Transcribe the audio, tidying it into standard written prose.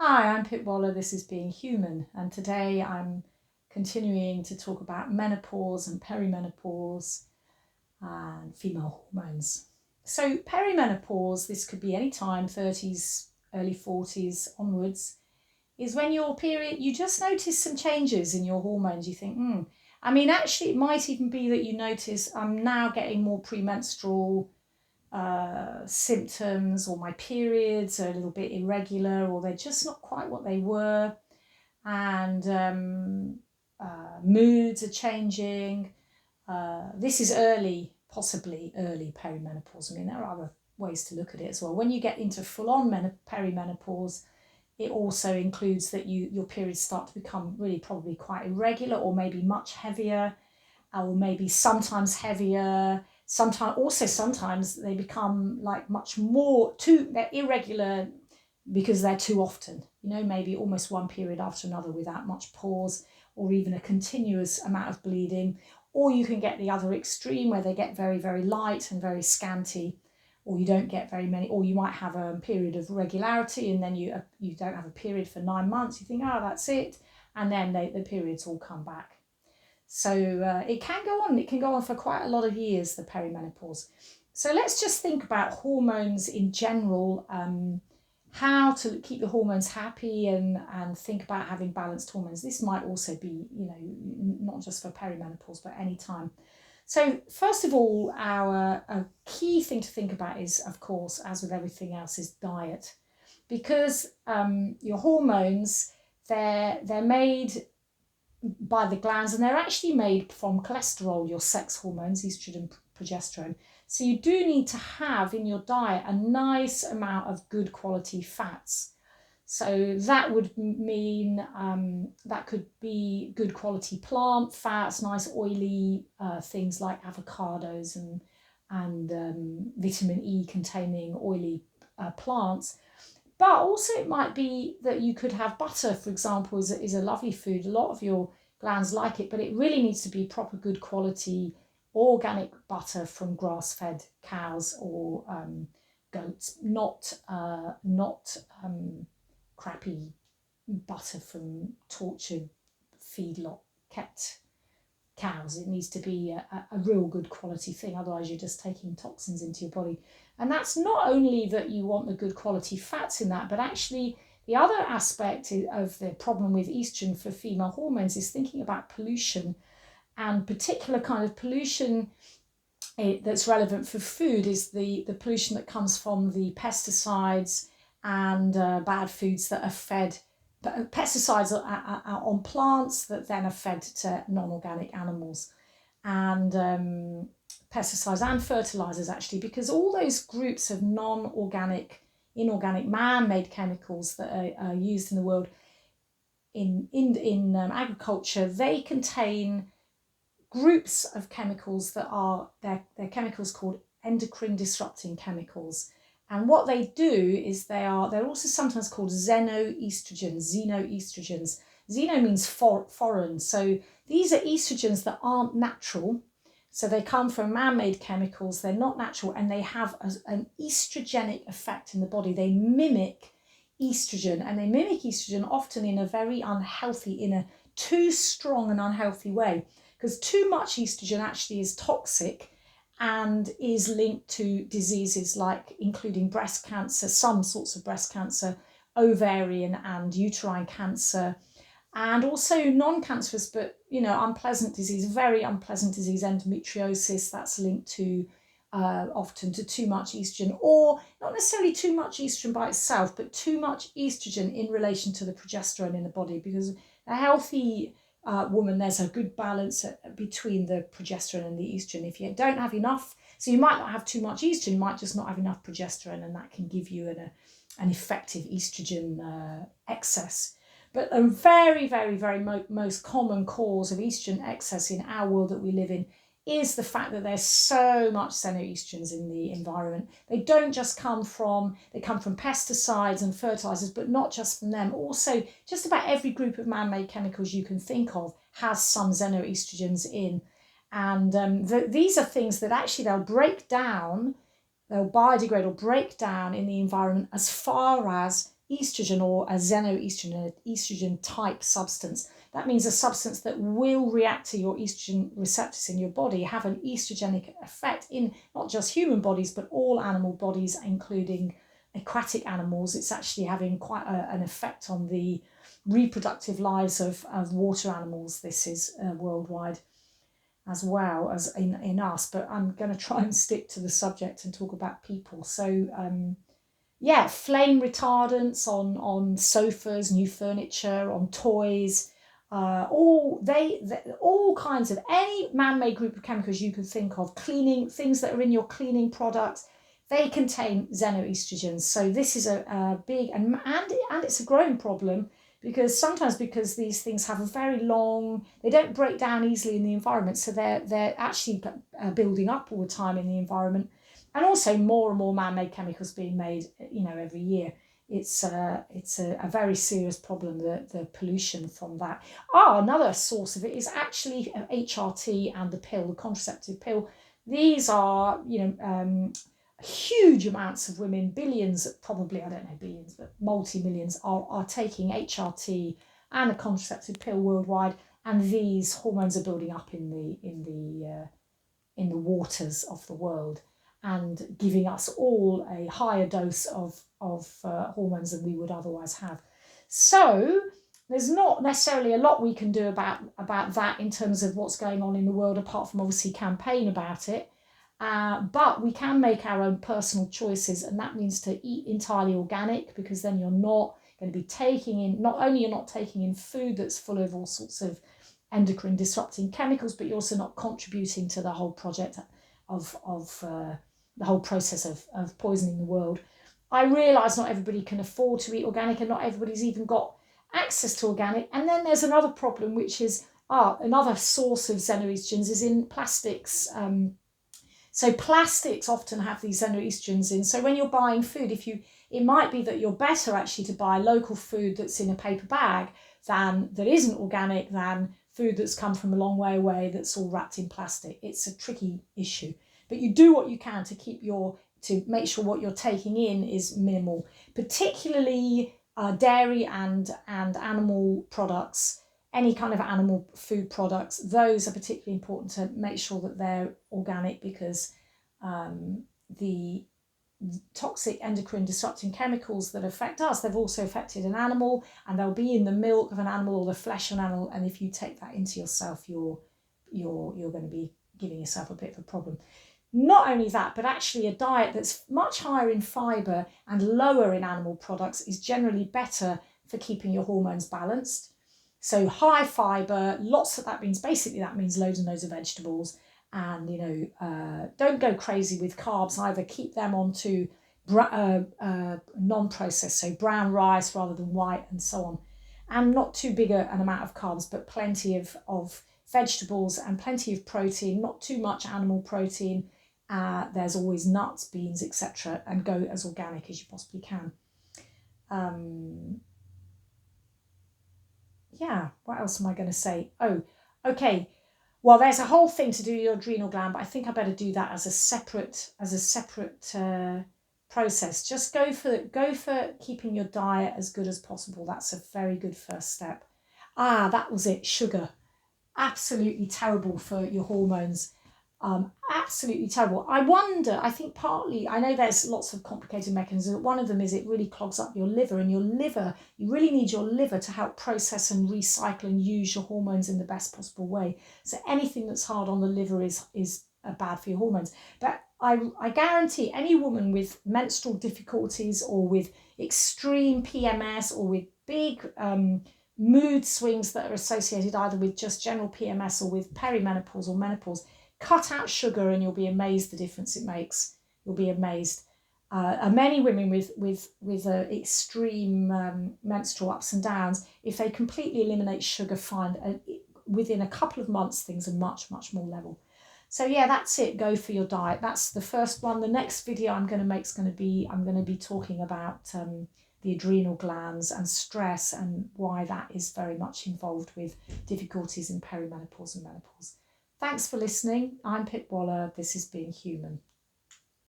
Hi, I'm Pip Waller, this is Being Human, and today I'm continuing to talk about menopause and perimenopause and female hormones. So perimenopause, this could be any time, 30s, early 40s onwards, is when your period, you just notice some changes in your hormones. You think, actually it might even be that you notice I'm now getting more premenstrual symptoms, or my periods are a little bit irregular, or they're just not quite what they were, and moods are changing. This is possibly early perimenopause. I mean, there are other ways to look at it as well. When you get into full-on perimenopause, it also includes that your periods start to become really probably quite irregular, or maybe much heavier, or maybe sometimes heavier. Sometimes they become like much more they're irregular because they're too often, maybe almost one period after another without much pause, or even a continuous amount of bleeding. Or you can get the other extreme where they get very, very light and very scanty, or you don't get very many, or you might have a period of regularity and then you don't have a period for 9 months. You think, that's it, and then the periods all come back. So it can go on. It can go on for quite a lot of years, the perimenopause. So let's just think about hormones in general, how to keep the hormones happy, and think about having balanced hormones. This might also be, not just for perimenopause, but any time. So first of all, a key thing to think about is, of course, as with everything else, is diet. Because your hormones, they're made by the glands, and they're actually made from cholesterol, your sex hormones, estrogen, progesterone. So you do need to have in your diet a nice amount of good quality fats. So that would mean that could be good quality plant fats, nice oily things like avocados and vitamin E containing oily plants. But also it might be that you could have butter, for example, is a lovely food. A lot of your glands like it, but it really needs to be proper good quality organic butter from grass-fed cows or goats, not crappy butter from tortured feedlot kept cows. It needs to be a real good quality thing, otherwise you're just taking toxins into your body. And that's not only that you want the good quality fats in that, but actually the other aspect of the problem with estrogen for female hormones is thinking about pollution, and particular kind of pollution that's relevant for food is the pollution that comes from the pesticides and bad foods that are fed. Pesticides are on plants that then are fed to non-organic animals, and pesticides and fertilizers, actually, because all those groups of non-organic, inorganic, man-made chemicals that are used in the world in agriculture, they contain groups of chemicals that are they're chemicals called endocrine disrupting chemicals. And what they do is they're also sometimes called xenoestrogens. Xeno means foreign. So these are estrogens that aren't natural. So they come from man-made chemicals. They're not natural, and they have an estrogenic effect in the body. They mimic estrogen, and they mimic estrogen often in a very unhealthy, in a too strong and unhealthy way, because too much estrogen actually is toxic and is linked to diseases like including breast cancer, some sorts of breast cancer, ovarian and uterine cancer, and also non-cancerous but unpleasant disease, very unpleasant disease, endometriosis. That's linked to often to too much estrogen, or not necessarily too much estrogen by itself, but too much estrogen in relation to the progesterone in the body. Because a healthy woman, there's a good balance between the progesterone and the estrogen. If you don't have enough, so you might not have too much estrogen, you might just not have enough progesterone, and that can give you an effective estrogen excess. But a very, very, very most common cause of estrogen excess in our world that we live in is the fact that there's so much xenoestrogens in the environment. They don't just come from pesticides and fertilizers, but not just from them. Also, just about every group of man-made chemicals you can think of has some xenoestrogens in. And these are things that actually they'll break down, they'll biodegrade or break down in the environment as far as estrogen or a xenoestrogen, an estrogen type substance. That means a substance that will react to your estrogen receptors in your body, have an estrogenic effect in not just human bodies, but all animal bodies, including aquatic animals. It's actually having quite an effect on the reproductive lives of water animals. This is worldwide as well as in us, but I'm going to try and stick to the subject and talk about people. So yeah, flame retardants on sofas, new furniture, on toys, all kinds of any man-made group of chemicals you can think of, cleaning things that are in your cleaning products, they contain xenoestrogens. So this is a big and it's a growing problem, because sometimes because these things have a very long, they don't break down easily in the environment, so they're actually building up all the time in the environment. And also more and more man-made chemicals being made, every year. It's a very serious problem, the pollution from that. Another source of it is actually HRT and the pill, the contraceptive pill. These are, huge amounts of women, billions, probably, I don't know billions, but multi-millions are taking HRT and a contraceptive pill worldwide, and these hormones are building up in the waters of the world, and giving us all a higher dose of hormones than we would otherwise have. So there's not necessarily a lot we can do about that in terms of what's going on in the world, apart from obviously campaign about it. But we can make our own personal choices, and that means to eat entirely organic, because then you're not going to be taking in, not only you're not taking in food that's full of all sorts of endocrine disrupting chemicals, but you're also not contributing to the whole project of the whole process of poisoning the world. I realise not everybody can afford to eat organic, and not everybody's even got access to organic. And then there's another problem, which is another source of xenoestrogens is in plastics. So plastics often have these xenoestrogens in. So when you're buying food, it might be that you're better actually to buy local food that's in a paper bag that isn't organic, than food that's come from a long way away that's all wrapped in plastic. It's a tricky issue, but you do what you can to make sure what you're taking in is minimal, particularly dairy and animal products. Any kind of animal food products, those are particularly important to make sure that they're organic, because the toxic endocrine disrupting chemicals that affect us, they've also affected an animal, and they'll be in the milk of an animal or the flesh of an animal, and if you take that into yourself, you're going to be giving yourself a bit of a problem. Not only that, but actually a diet that's much higher in fibre and lower in animal products is generally better for keeping your hormones balanced. So high fibre, lots of that means loads and loads of vegetables, and don't go crazy with carbs either. Keep them onto non-processed, so brown rice rather than white, and so on. And not too big an amount of carbs, but plenty of vegetables and plenty of protein, not too much animal protein. There's always nuts, beans, etc., and go as organic as you possibly can. Yeah, what else am I going to say? Oh, okay. Well, there's a whole thing to do with your adrenal gland, but I think I better do that as a separate process. Just go for keeping your diet as good as possible. That's a very good first step. That was it. Sugar, absolutely terrible for your hormones. Absolutely terrible. I think partly, I know there's lots of complicated mechanisms, but one of them is it really clogs up your liver, and your liver, you really need your liver to help process and recycle and use your hormones in the best possible way. So anything that's hard on the liver is bad for your hormones. But I guarantee any woman with menstrual difficulties, or with extreme PMS, or with big mood swings that are associated either with just general PMS or with perimenopause or menopause, cut out sugar and you'll be amazed the difference it makes. You'll be amazed. Many women with extreme menstrual ups and downs, if they completely eliminate sugar, find within a couple of months things are much, much more level. So yeah, that's it. Go for your diet. That's the first one. The next video I'm going to make is I'm going to be talking about the adrenal glands and stress, and why that is very much involved with difficulties in perimenopause and menopause. Thanks for listening. I'm Pip Waller. This is Being Human.